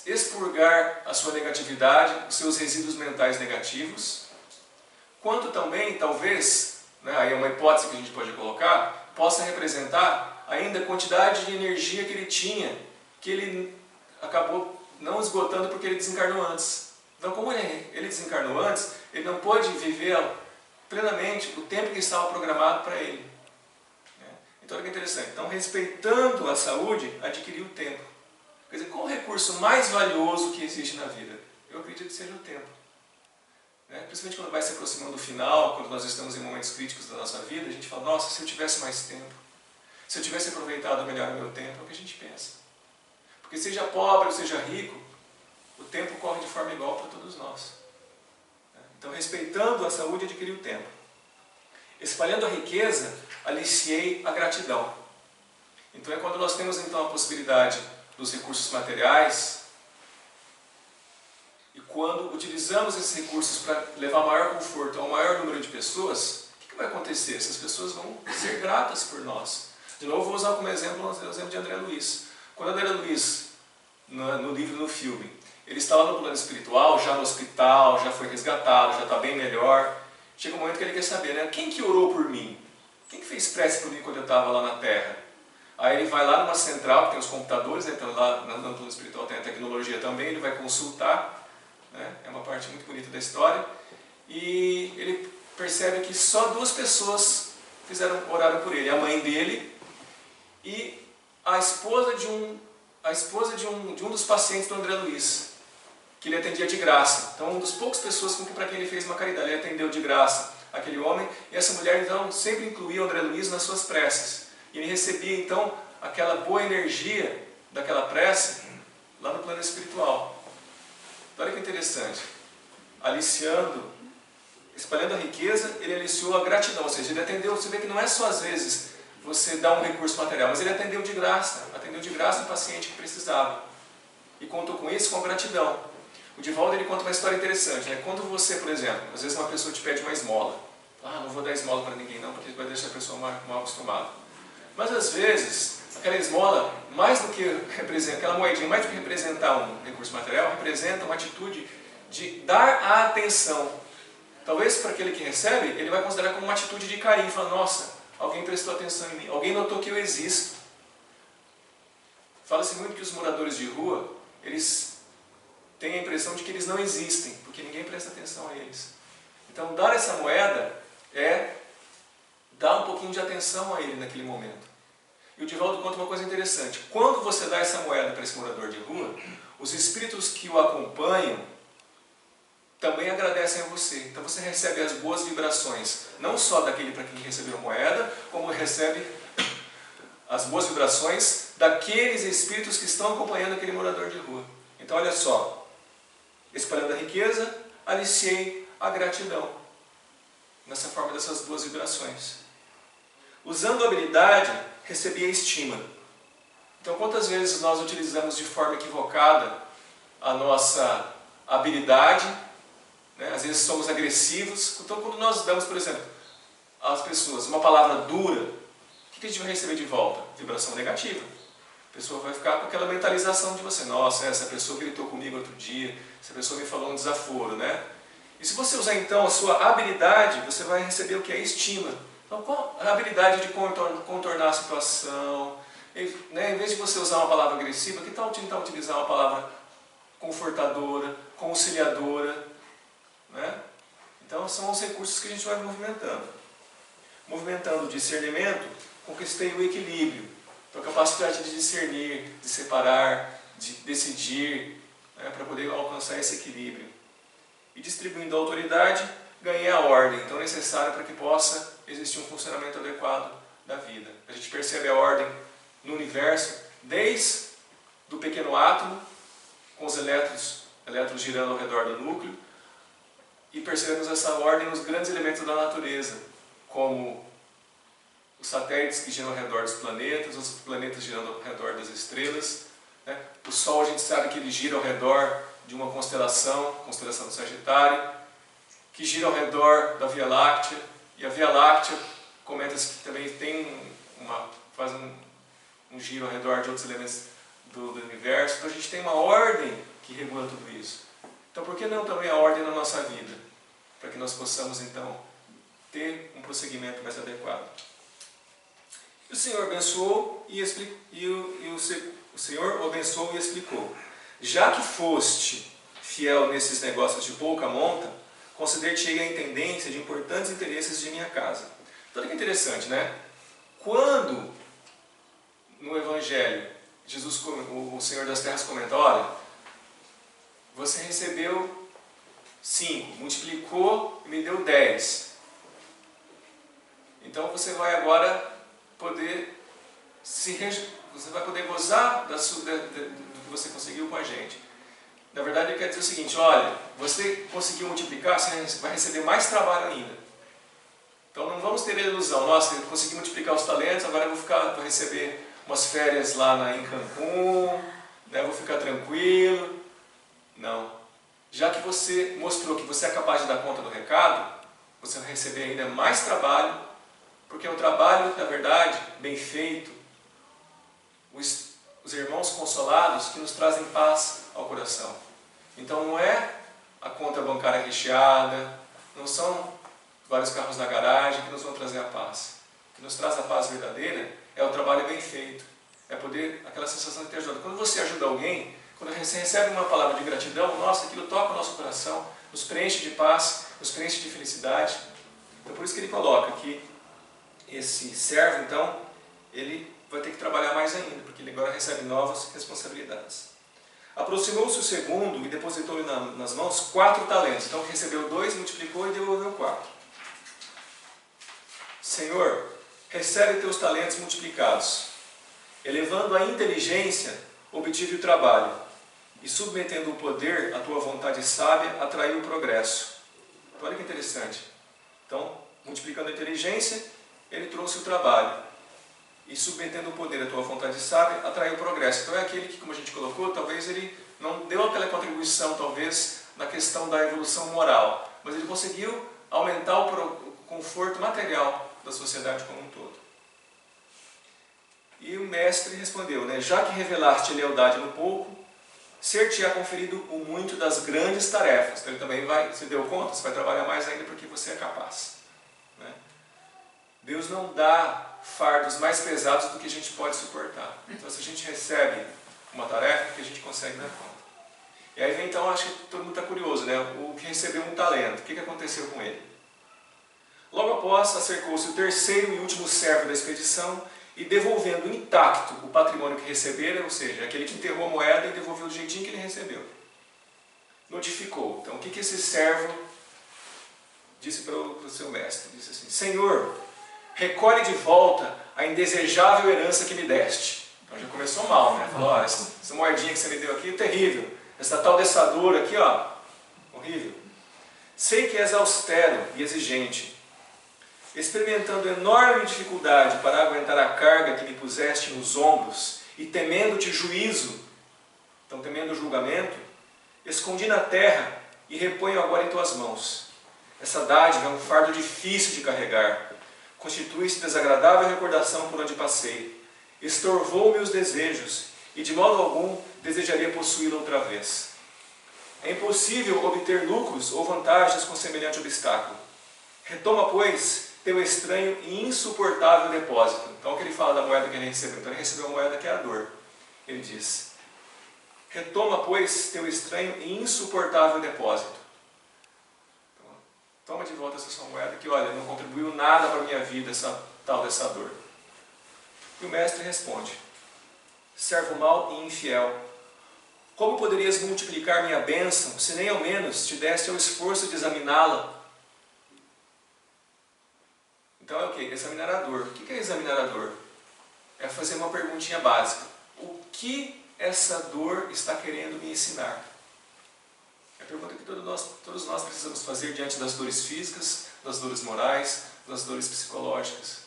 expurgar a sua negatividade, os seus resíduos mentais negativos, quanto também, talvez, né, aí é uma hipótese que a gente pode colocar, possa representar ainda a quantidade de energia que ele tinha, que ele acabou não esgotando porque ele desencarnou antes. Então, como ele desencarnou antes, ele não pôde viver plenamente o tempo que estava programado para ele. Então, olha que interessante. Então, respeitando a saúde, adquirir o tempo. Quer dizer, qual o recurso mais valioso que existe na vida? Eu acredito que seja o tempo. Principalmente quando vai se aproximando do final, quando nós estamos em momentos críticos da nossa vida, a gente fala, nossa, se eu tivesse mais tempo, se eu tivesse aproveitado melhor o meu tempo, é o que a gente pensa. Porque seja pobre ou seja rico, o tempo corre de forma igual para todos nós. Então, respeitando a saúde, adquirir o tempo. Espalhando a riqueza, aliciei a gratidão. Então, é quando nós temos então a possibilidade dos recursos materiais e quando utilizamos esses recursos para levar maior conforto ao maior número de pessoas, o que vai acontecer? Essas pessoas vão ser gratas por nós. De novo, vou usar como exemplo o exemplo de André Luiz. Quando André Luiz, no livro e no filme, ele está lá no plano espiritual, já no hospital, já foi resgatado, já está bem melhor. Chega um momento que ele quer saber, né? Quem que orou por mim? Quem que fez prece por mim quando eu estava lá na Terra? Aí ele vai lá numa central, que tem os computadores, né? Então lá no plano espiritual tem a tecnologia também, ele vai consultar, né? É uma parte muito bonita da história. E ele percebe que só 2 pessoas oraram por ele, a mãe dele e a esposa de um dos pacientes do André Luiz, que ele atendia de graça. Então, uma das poucas pessoas para quem ele fez uma caridade, ele atendeu de graça aquele homem, e essa mulher então sempre incluía o André Luiz nas suas preces. E ele recebia então aquela boa energia daquela prece lá no plano espiritual. Então, olha que interessante. Aliciando, espalhando a riqueza, ele aliciou a gratidão, ou seja, ele atendeu. Você vê que não é só às vezes você dá um recurso material, mas ele atendeu de graça o paciente que precisava. E contou com isso com gratidão. O Divaldo ele conta uma história interessante, né? Quando você, por exemplo, às vezes uma pessoa te pede uma esmola. Ah, não vou dar esmola para ninguém não, porque vai deixar a pessoa mal acostumada. Mas às vezes, aquela esmola, mais do que representa, aquela moedinha, mais do que representar um recurso material, representa uma atitude de dar a atenção. Talvez para aquele que recebe, ele vai considerar como uma atitude de carinho, falando, nossa, alguém prestou atenção em mim, alguém notou que eu existo. Fala-se muito que os moradores de rua, eles têm a impressão de que eles não existem, porque ninguém presta atenção a eles. Então, dar essa moeda é dar um pouquinho de atenção a ele naquele momento. E o Divaldo conta uma coisa interessante. Quando você dá essa moeda para esse morador de rua, os espíritos que o acompanham também agradecem a você. Então você recebe as boas vibrações, não só daquele para quem recebeu a moeda, como recebe as boas vibrações daqueles espíritos que estão acompanhando aquele morador de rua. Então olha só, espalhando a riqueza, aliciei a gratidão, nessa forma dessas duas vibrações. Usando a habilidade, recebi a estima. Então quantas vezes nós utilizamos de forma equivocada a nossa habilidade, né? Às vezes somos agressivos. Então quando nós damos, por exemplo, às pessoas uma palavra dura, o que a gente vai receber de volta? Vibração negativa. A pessoa vai ficar com aquela mentalização de você, nossa, essa pessoa gritou comigo outro dia, essa pessoa me falou um desaforo, né? E se você usar então a sua habilidade, você vai receber o que é estima. Então, qual a habilidade de contornar a situação? Né? Em vez de você usar uma palavra agressiva, que tal tentar utilizar uma palavra confortadora, conciliadora? Né? Então, são os recursos que a gente vai movimentando. Movimentando o discernimento, conquistei o equilíbrio. Então, a capacidade de discernir, de separar, de decidir, né? Para poder alcançar esse equilíbrio. E distribuindo a autoridade, ganhei a ordem, então necessária para que possa existir um funcionamento adequado da vida. A gente percebe a ordem no universo, desde o pequeno átomo, com os elétrons girando ao redor do núcleo, e percebemos essa ordem nos grandes elementos da natureza, como os satélites que giram ao redor dos planetas, os planetas girando ao redor das estrelas, né? O Sol, a gente sabe que ele gira ao redor de uma constelação do Sagitário, que gira ao redor da Via Láctea, e a Via Láctea, cometas que também faz um giro ao redor de outros elementos do universo. Então a gente tem uma ordem que regula tudo isso. Então por que não também a ordem na nossa vida? Para que nós possamos então ter um prosseguimento mais adequado. E o Senhor abençoou o Senhor o abençoou e explicou. Já que foste fiel nesses negócios de pouca monta, consider-te-ei a intendência de importantes interesses de minha casa. Então, olha que interessante, né? Quando no Evangelho o Senhor das Terras comenta, olha, você recebeu 5, multiplicou e me deu 10. Então você vai agora poder você vai poder gozar do que você conseguiu com a gente. Na verdade, ele quer dizer o seguinte, olha, você conseguiu multiplicar, você vai receber mais trabalho ainda. Então não vamos ter a ilusão, nossa, eu consegui multiplicar os talentos, agora eu vou receber umas férias lá em Cancún, né, vou ficar tranquilo. Não. Já que você mostrou que você é capaz de dar conta do recado, você vai receber ainda mais trabalho, porque é um trabalho, na verdade, bem feito, os irmãos consolados que nos trazem paz ao coração. Então não é a conta bancária recheada, não são vários carros na garagem que nos vão trazer a paz. O que nos traz a paz verdadeira é o trabalho bem feito, é poder, aquela sensação de ter ajudado. Quando você ajuda alguém, quando você recebe uma palavra de gratidão, nossa, aquilo toca o nosso coração, nos preenche de paz, nos preenche de felicidade. Então por isso que ele coloca que esse servo, então, ele vai ter que trabalhar mais ainda, porque ele agora recebe novas responsabilidades. Aproximou-se o segundo e depositou-lhe nas mãos 4 talentos. Então recebeu 2, multiplicou e devolveu 4. Senhor, recebe teus talentos multiplicados. Elevando a inteligência, obtive o trabalho, e submetendo o poder à tua vontade sábia, atraiu o progresso. Então, olha que interessante. Então, multiplicando a inteligência, ele trouxe o trabalho. E submetendo o poder à tua vontade sábia, atraiu o progresso. Então é aquele que, como a gente colocou, talvez ele não deu aquela contribuição, talvez, na questão da evolução moral, mas ele conseguiu aumentar o conforto material da sociedade como um todo. E o mestre respondeu, né? Já que revelaste lealdade no pouco, ser-te-á conferido o muito das grandes tarefas. Então ele também vai, se deu conta, você vai trabalhar mais ainda porque você é capaz. Né? Deus não dá fardos mais pesados do que a gente pode suportar. Então se a gente recebe uma tarefa, que a gente consegue dar conta. E aí vem então, acho que todo mundo está curioso, né? O que recebeu um talento, o que aconteceu com ele? Logo após, acercou-se o terceiro e último servo da expedição e devolvendo intacto o patrimônio que recebera, ou seja, aquele que enterrou a moeda e devolveu do jeitinho que ele recebeu. Notificou. Então o que esse servo disse para o seu mestre? Disse assim, Senhor, recolhe de volta a indesejável herança que me deste. Então já começou mal, né? Falou, ó, essa moedinha que você me deu aqui é terrível. Essa tal dessa dor aqui, ó, horrível. Sei que és austero e exigente, experimentando enorme dificuldade para aguentar a carga que me puseste nos ombros e temendo-te juízo, então temendo o julgamento, escondi na terra e reponho agora em tuas mãos. Essa dádiva é um fardo difícil de carregar, constitui-se desagradável recordação por onde passei, estorvou-me os desejos e de modo algum desejaria possuí-la outra vez. É impossível obter lucros ou vantagens com semelhante obstáculo. Retoma, pois, teu estranho e insuportável depósito. Então, o que ele fala da moeda que ele recebeu? Então, ele recebeu a moeda que é a dor. Ele diz, retoma, pois, teu estranho e insuportável depósito. Então, toma de volta essa sua moeda que, olha, não contribuiu nada para a minha vida, essa tal dessa dor. E o mestre responde, servo mau e infiel, como poderias multiplicar minha bênção, se nem ao menos te deste ao esforço de examiná-la? Então é o que? Examinar a dor. O que é examinar a dor? É fazer uma perguntinha básica. O que essa dor está querendo me ensinar? É a pergunta que todos nós precisamos fazer diante das dores físicas, das dores morais, das dores psicológicas.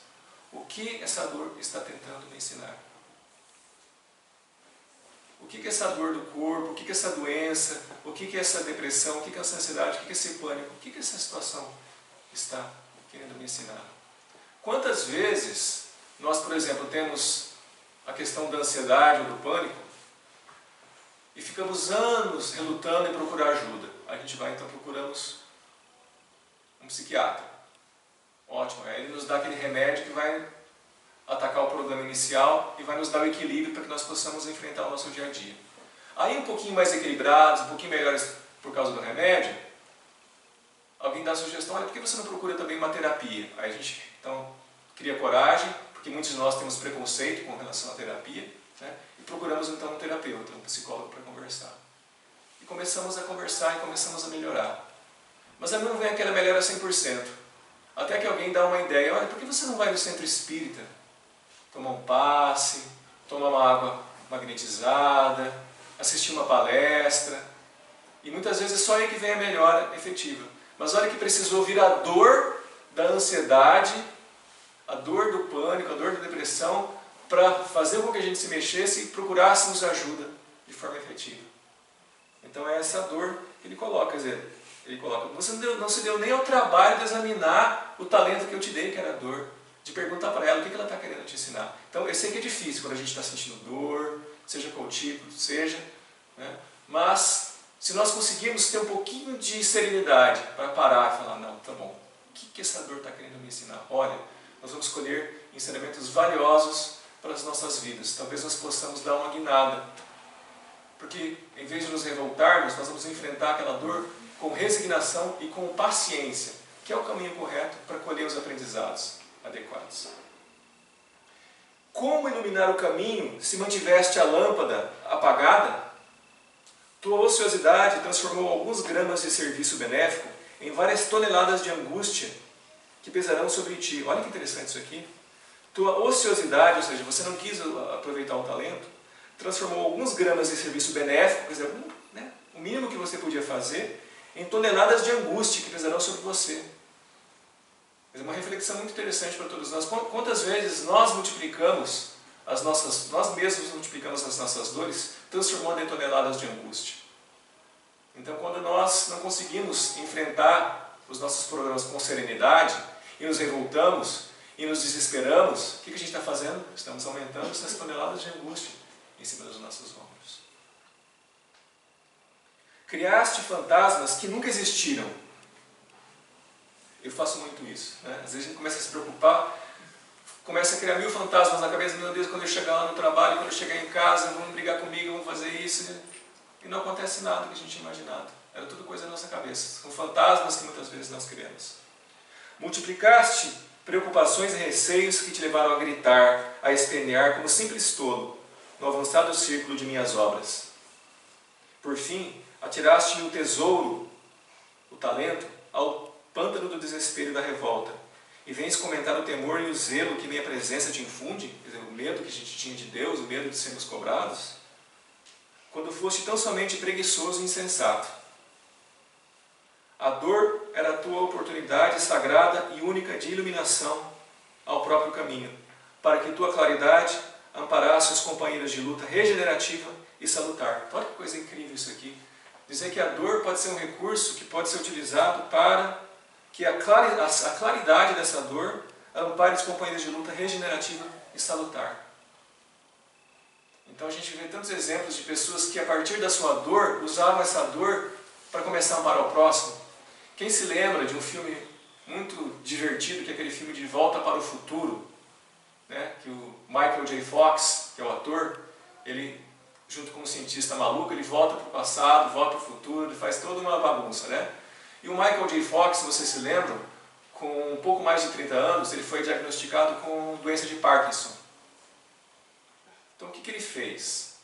O que essa dor está tentando me ensinar? O que é essa dor do corpo? O que é essa doença? O que é essa depressão? O que é essa ansiedade? O que é esse pânico? O que essa situação está querendo me ensinar? Quantas vezes nós, por exemplo, temos a questão da ansiedade ou do pânico e ficamos anos relutando em procurar ajuda? A gente vai, então, procuramos um psiquiatra. Ótimo, aí ele nos dá aquele remédio que vai atacar o problema inicial e vai nos dar o equilíbrio para que nós possamos enfrentar o nosso dia a dia. Aí, um pouquinho mais equilibrados, um pouquinho melhores por causa do remédio, alguém dá a sugestão, olha, por que você não procura também uma terapia? Aí a gente, então, cria coragem, porque muitos de nós temos preconceito com relação à terapia, né? E procuramos, então, um terapeuta, um psicólogo para conversar. E começamos a conversar e começamos a melhorar. Mas aí não vem aquela melhora 100%. Até que alguém dá uma ideia, olha, por que você não vai no centro espírita? Tomar um passe, tomar uma água magnetizada, assistir uma palestra. E muitas vezes é só aí que vem a melhora efetiva. Mas olha que precisou vir a dor da ansiedade, a dor do pânico, a dor da depressão, para fazer com que a gente se mexesse e procurássemos ajuda de forma efetiva. Então é essa dor que ele coloca, quer dizer, ele coloca, você não se deu nem ao trabalho de examinar o talento que eu te dei, que era a dor, de perguntar para ela o que ela está querendo te ensinar. Então eu sei que é difícil quando a gente está sentindo dor, seja qual tipo, seja, né? Mas se nós conseguirmos ter um pouquinho de serenidade para parar e falar, não, tá bom, o que essa dor está querendo me ensinar? Olha, nós vamos escolher ensinamentos valiosos para as nossas vidas. Talvez nós possamos dar uma guinada. Porque em vez de nos revoltarmos, nós vamos enfrentar aquela dor com resignação e com paciência, que é o caminho correto para colher os aprendizados adequados. como iluminar o caminho se mantiveste a lâmpada apagada? Tua ociosidade transformou alguns gramas de serviço benéfico em várias toneladas de angústia que pesarão sobre ti. Olha que interessante isso aqui. Tua ociosidade, ou seja, você não quis aproveitar o talento, transformou alguns gramas de serviço benéfico, quer dizer, o mínimo que você podia fazer, em toneladas de angústia que pesarão sobre você. É uma reflexão muito interessante para todos nós. Quantas vezes nós multiplicamos nós mesmos multiplicamos as nossas dores, transformando em toneladas de angústia. Então, quando nós não conseguimos enfrentar os nossos problemas com serenidade, e nos revoltamos, e nos desesperamos, o que a gente está fazendo? Estamos aumentando essas toneladas de angústia em cima dos nossos ombros. Criaste fantasmas que nunca existiram. Eu faço muito isso. Às vezes a gente começa a se preocupar, começa a criar 1000 fantasmas na cabeça. Meu Deus, quando eu chegar lá no trabalho, quando eu chegar em casa, vão brigar comigo, vão fazer isso. E não acontece nada que a gente tinha imaginado. Era tudo coisa na nossa cabeça. São fantasmas que muitas vezes nós criamos. Multiplicaste preocupações e receios que te levaram a gritar, a espernear como simples tolo, no avançado círculo de minhas obras. Por fim, atiraste o tesouro, o talento, ao pântano do desespero e da revolta. E vens comentar o temor e o zelo que minha presença te infunde, quer dizer, o medo que a gente tinha de Deus, o medo de sermos cobrados, quando foste tão somente preguiçoso e insensato. A dor era a tua oportunidade sagrada e única de iluminação ao próprio caminho, para que tua claridade amparasse os companheiros de luta regenerativa e salutar. Olha que coisa incrível isso aqui. Dizer que a dor pode ser um recurso que pode ser utilizado para que a claridade dessa dor ampare os companheiros de luta regenerativa e salutar. Então a gente vê tantos exemplos de pessoas que a partir da sua dor, usavam essa dor para começar a amparar o próximo. Quem se lembra de um filme muito divertido, que é aquele filme De Volta para o Futuro, que o Michael J. Fox, que é o ator, ele, junto com um cientista maluco, ele volta para o passado, volta para o futuro, ele faz toda uma bagunça, E o Michael J. Fox, se vocês se lembram, com um pouco mais de 30 anos, ele foi diagnosticado com doença de Parkinson. Então o que ele fez?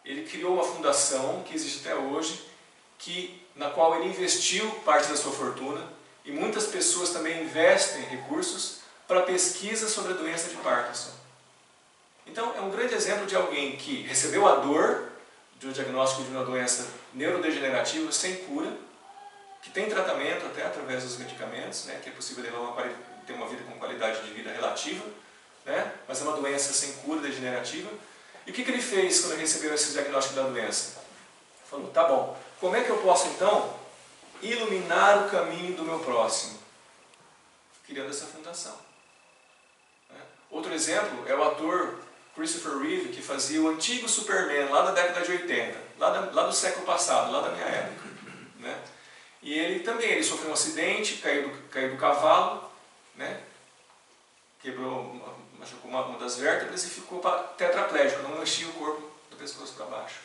Ele criou uma fundação, que existe até hoje, na qual ele investiu parte da sua fortuna, e muitas pessoas também investem recursos para pesquisa sobre a doença de Parkinson. Então é um grande exemplo de alguém que recebeu a dor do diagnóstico de uma doença neurodegenerativa sem cura, que tem tratamento até através dos medicamentos, que é possível ter uma vida com qualidade de vida relativa, mas é uma doença sem cura degenerativa. E o que ele fez quando ele recebeu esse diagnóstico da doença? Falou, tá bom, como é que eu posso então iluminar o caminho do meu próximo? Criando essa fundação. Outro exemplo é o ator Christopher Reeve, que fazia o antigo Superman, lá da década de 80, lá do século passado, lá da minha época. E ele sofreu um acidente, caiu do cavalo, machucou uma das vértebras e ficou tetraplégico, não mexia o corpo do pescoço para baixo.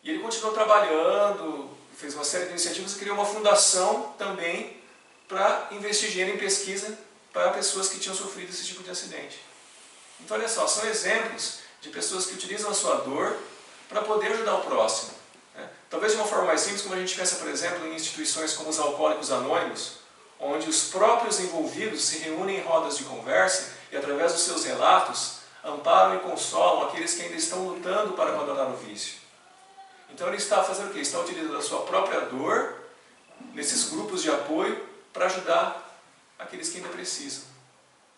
E ele continuou trabalhando, fez uma série de iniciativas e criou uma fundação também para investir dinheiro em pesquisa para pessoas que tinham sofrido esse tipo de acidente. Então olha só, são exemplos de pessoas que utilizam a sua dor para poder ajudar o próximo. Talvez de uma forma mais simples, como a gente pensa, por exemplo, em instituições como os Alcoólicos Anônimos, onde os próprios envolvidos se reúnem em rodas de conversa e, através dos seus relatos, amparam e consolam aqueles que ainda estão lutando para abandonar o vício. Então ele está fazendo o quê? Está utilizando a sua própria dor nesses grupos de apoio para ajudar aqueles que ainda precisam.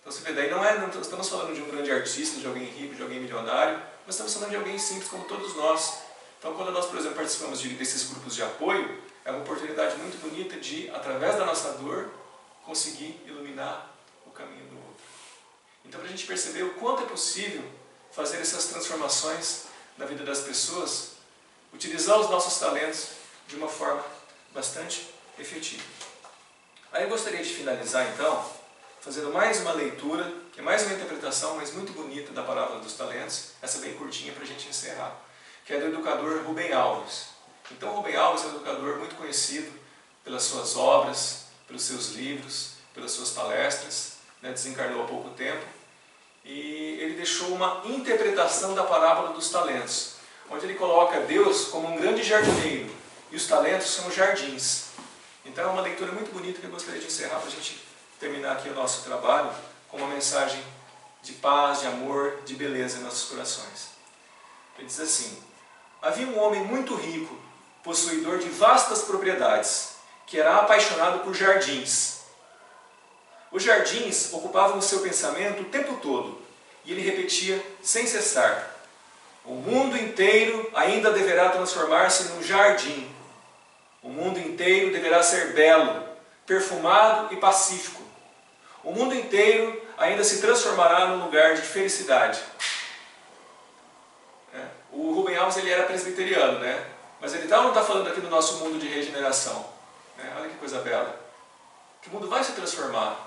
Então você vê, daí não estamos falando de um grande artista, de alguém rico, de alguém milionário, mas estamos falando de alguém simples como todos nós. Então quando nós, por exemplo, participamos desses grupos de apoio, é uma oportunidade muito bonita de, através da nossa dor, conseguir iluminar o caminho do outro. Então para a gente perceber o quanto é possível fazer essas transformações na vida das pessoas, utilizar os nossos talentos de uma forma bastante efetiva. Aí eu gostaria de finalizar então, fazendo mais uma leitura, que é mais uma interpretação, mas muito bonita da parábola dos talentos, essa bem curtinha para a gente encerrar, que é do educador Rubem Alves. Então Rubem Alves é um educador muito conhecido pelas suas obras, pelos seus livros, pelas suas palestras, desencarnou há pouco tempo, e ele deixou uma interpretação da parábola dos talentos, onde ele coloca Deus como um grande jardineiro e os talentos são os jardins. Então é uma leitura muito bonita que eu gostaria de encerrar para a gente terminar aqui o nosso trabalho com uma mensagem de paz, de amor, de beleza em nossos corações. Ele diz assim: havia um homem muito rico, possuidor de vastas propriedades, que era apaixonado por jardins. Os jardins ocupavam o seu pensamento o tempo todo, e ele repetia sem cessar: o mundo inteiro ainda deverá transformar-se num jardim. O mundo inteiro deverá ser belo, perfumado e pacífico. O mundo inteiro ainda se transformará num lugar de felicidade. O Rubem Alves ele era presbiteriano, né? Mas ele não está falando aqui do nosso mundo de regeneração. Olha que coisa bela. Que o mundo vai se transformar.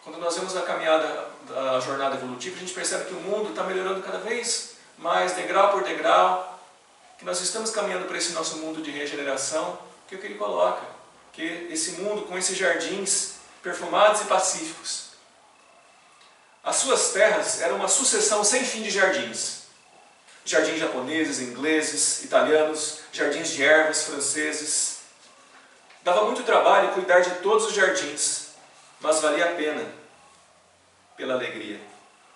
Quando nós vemos a caminhada da jornada evolutiva, a gente percebe que o mundo está melhorando cada vez mais, degrau por degrau, que nós estamos caminhando para esse nosso mundo de regeneração, que é o que ele coloca, que esse mundo com esses jardins perfumados e pacíficos. As suas terras eram uma sucessão sem fim de jardins. Jardins japoneses, ingleses, italianos, jardins de ervas, franceses. Dava muito trabalho cuidar de todos os jardins, mas valia a pena pela alegria.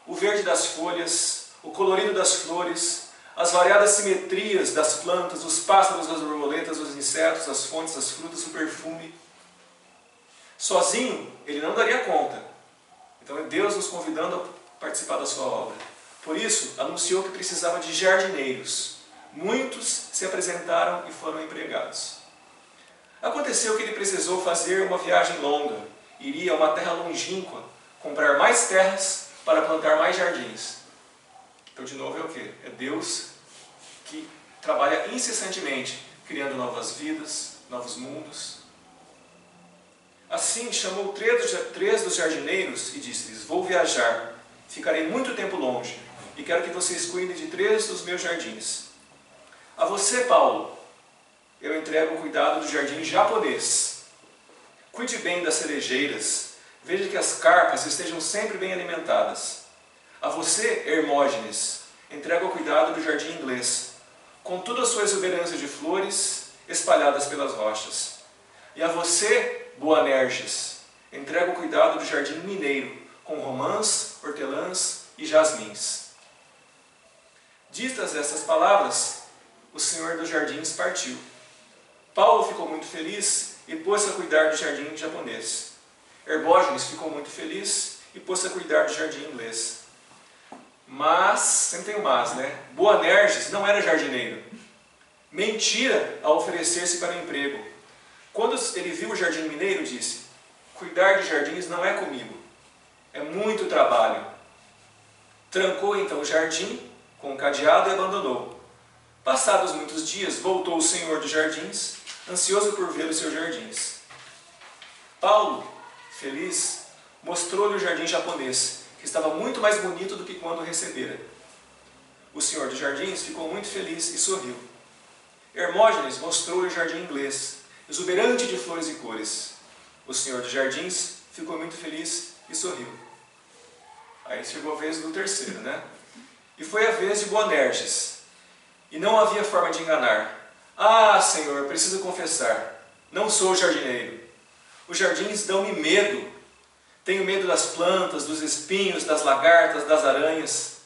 O verde das folhas, o colorido das flores, as variadas simetrias das plantas, os pássaros, as borboletas, os insetos, as fontes, as frutas, o perfume. Sozinho, ele não daria conta. Então é Deus nos convidando a participar da sua obra. Por isso, anunciou que precisava de jardineiros. Muitos se apresentaram e foram empregados. Aconteceu que ele precisou fazer uma viagem longa. Iria a uma terra longínqua, comprar mais terras para plantar mais jardins. Então, de novo, é o quê? É Deus que trabalha incessantemente, criando novas vidas, novos mundos. Assim, chamou três dos jardineiros e disse-lhes: vou viajar, ficarei muito tempo longe, e quero que vocês cuidem de 3 dos meus jardins. A você, Paulo, eu entrego o cuidado do jardim japonês. Cuide bem das cerejeiras, veja que as carpas estejam sempre bem alimentadas. A você, Hermógenes, entrego o cuidado do jardim inglês, com toda a sua exuberância de flores espalhadas pelas rochas. E a você, Boanerges, entrego o cuidado do jardim mineiro, com romãs, hortelãs e jasmins. Ditas essas palavras, o senhor dos jardins partiu. Paulo ficou muito feliz e pôs-se a cuidar do jardim japonês. Hermógenes ficou muito feliz e pôs-se a cuidar do jardim inglês. Mas, sempre tem um mas, né? Boanerges não era jardineiro. Mentira ao oferecer-se para o emprego. Quando ele viu o jardim mineiro, disse: cuidar de jardins não é comigo. É muito trabalho. Trancou então o jardim com um cadeado e abandonou. Passados muitos dias, voltou o senhor dos jardins, ansioso por ver os seus jardins. Paulo, feliz, mostrou-lhe o jardim japonês, que estava muito mais bonito do que quando o recebera. O senhor dos jardins ficou muito feliz e sorriu. Hermógenes mostrou-lhe o jardim inglês, exuberante de flores e cores. O senhor dos jardins ficou muito feliz e sorriu. Aí chegou a vez do terceiro, né? E foi a vez de Boanerges. E não havia forma de enganar. Ah, Senhor, preciso confessar, não sou jardineiro. Os jardins dão-me medo. Tenho medo das plantas, dos espinhos, das lagartas, das aranhas.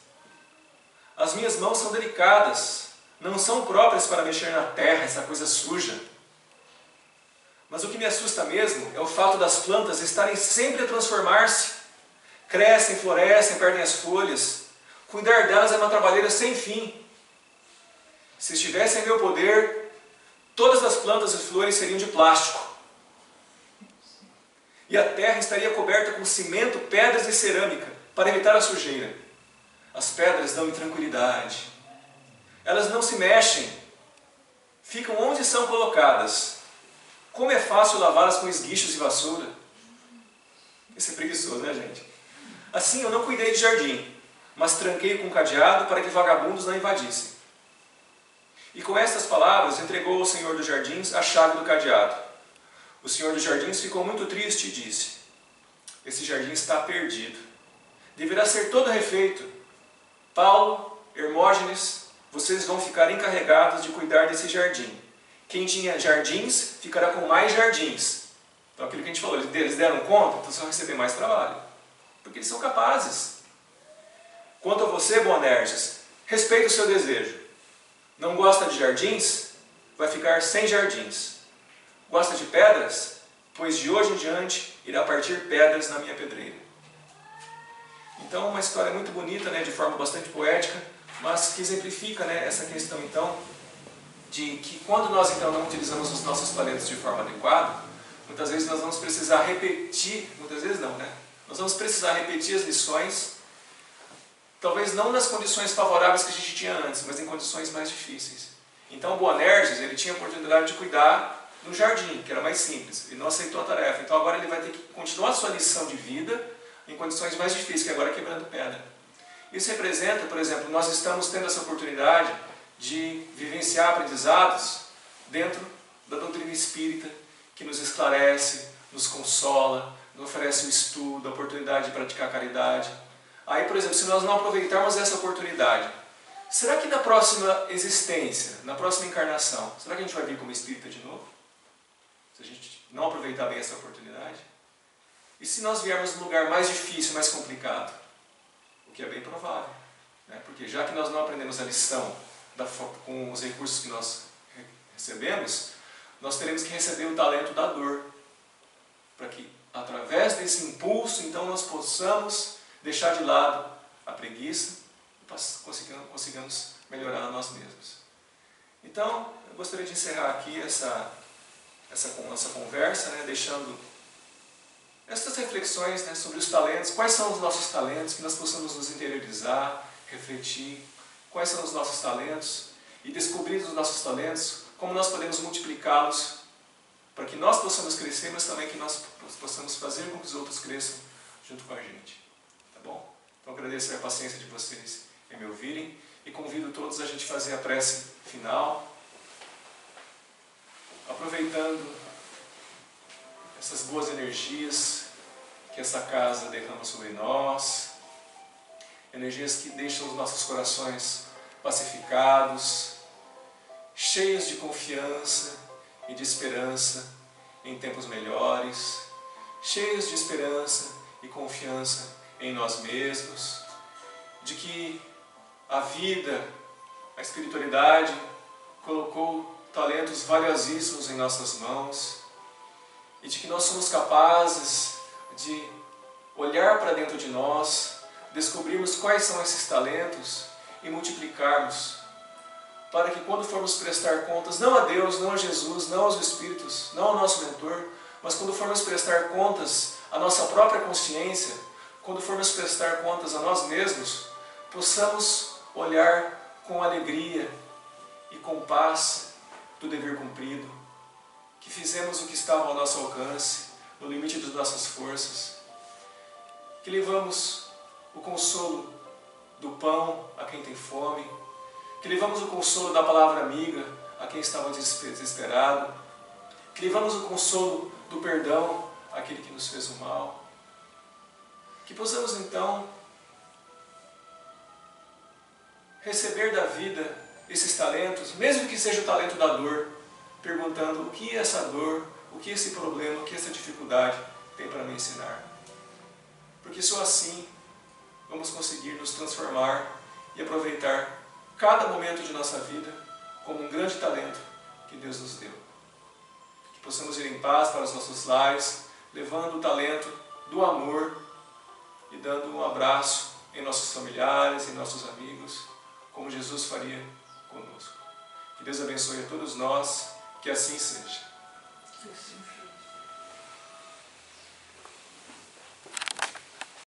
As minhas mãos são delicadas, não são próprias para mexer na terra, essa coisa suja. Mas o que me assusta mesmo é o fato das plantas estarem sempre a transformar-se. Crescem, florescem, perdem as folhas. Cuidar delas é uma trabalheira sem fim. Se estivesse em meu poder, todas as plantas e flores seriam de plástico. E a terra estaria coberta com cimento, pedras e cerâmica, para evitar a sujeira. As pedras dão-me tranquilidade. Elas não se mexem. Ficam onde são colocadas. Como é fácil lavá-las com esguichos e vassoura. Isso é preguiçoso, né, gente? Assim eu não cuidei de jardim, mas tranquei com um cadeado para que vagabundos não invadissem. E com estas palavras entregou ao senhor dos jardins a chave do cadeado. O senhor dos jardins ficou muito triste e disse: esse jardim está perdido. deverá ser todo refeito. Paulo, Hermógenes, vocês vão ficar encarregados de cuidar desse jardim. Quem tinha jardins, ficará com mais jardins. Então aquilo que a gente falou, eles deram conta, então vocês vão receber mais trabalho. Porque eles são capazes. Quanto a você, Boanerges, respeita o seu desejo. Não gosta de jardins? Vai ficar sem jardins. Gosta de pedras? Pois de hoje em diante irá partir pedras na minha pedreira. Então, uma história muito bonita, né, de forma bastante poética, mas que exemplifica, né, essa questão, então, de que quando nós, então, não utilizamos os nossos talentos de forma adequada, muitas vezes nós vamos precisar repetir, muitas vezes não, né? Nós vamos precisar repetir as lições, talvez não nas condições favoráveis que a gente tinha antes, mas em condições mais difíceis. Então, Boanerges, ele tinha a oportunidade de cuidar do jardim, que era mais simples. Ele não aceitou a tarefa. Então, agora ele vai ter que continuar a sua lição de vida em condições mais difíceis, que agora é quebrando pedra. Isso representa, por exemplo, nós estamos tendo essa oportunidade de vivenciar aprendizados dentro da doutrina espírita, que nos esclarece, nos consola, nos oferece o estudo, a oportunidade de praticar caridade. Aí, por exemplo, se nós não aproveitarmos essa oportunidade, será que na próxima existência, na próxima encarnação, será que a gente vai vir como espírita de novo? Se a gente não aproveitar bem essa oportunidade? E se nós viermos num lugar mais difícil, mais complicado? O que é bem provável, né? Porque já que nós não aprendemos a lição com os recursos que nós recebemos, nós teremos que receber o talento da dor, para que, através desse impulso, então nós possamos deixar de lado a preguiça e consigamos melhorar a nós mesmos. Então, eu gostaria de encerrar aqui essa conversa, né, deixando essas reflexões, né, sobre os talentos, quais são os nossos talentos, que nós possamos nos interiorizar, refletir, quais são os nossos talentos, e descobrir os nossos talentos, como nós podemos multiplicá-los, para que nós possamos crescer, mas também que nós possamos fazer com que os outros cresçam junto com a gente. Tá bom? Então agradeço a paciência de vocês em me ouvirem, e convido todos a gente fazer a prece final, aproveitando essas boas energias que essa casa derrama sobre nós, energias que deixam os nossos corações pacificados, cheios de confiança e de esperança em tempos melhores, cheios de esperança e confiança em nós mesmos, de que a vida, a espiritualidade colocou talentos valiosíssimos em nossas mãos, e de que nós somos capazes de olhar para dentro de nós, descobrirmos quais são esses talentos e multiplicarmos, para que quando formos prestar contas, não a Deus, não a Jesus, não aos Espíritos, não ao nosso mentor, mas quando formos prestar contas à nossa própria consciência, quando formos prestar contas a nós mesmos, possamos olhar com alegria e com paz do dever cumprido, que fizemos o que estava ao nosso alcance, no limite das nossas forças, que levamos o consolo do pão a quem tem fome, que levamos o consolo da palavra amiga a quem estava desesperado, que levamos o consolo do perdão àquele que nos fez o mal, que possamos então receber da vida esses talentos, mesmo que seja o talento da dor, perguntando o que essa dor, o que esse problema, o que essa dificuldade tem para me ensinar. Porque só assim vamos conseguir nos transformar e aproveitar cada momento de nossa vida como um grande talento que Deus nos deu. Que possamos ir em paz para os nossos lares, levando o talento do amor e dando um abraço em nossos familiares, em nossos amigos, como Jesus faria conosco. Que Deus abençoe a todos nós, que assim seja.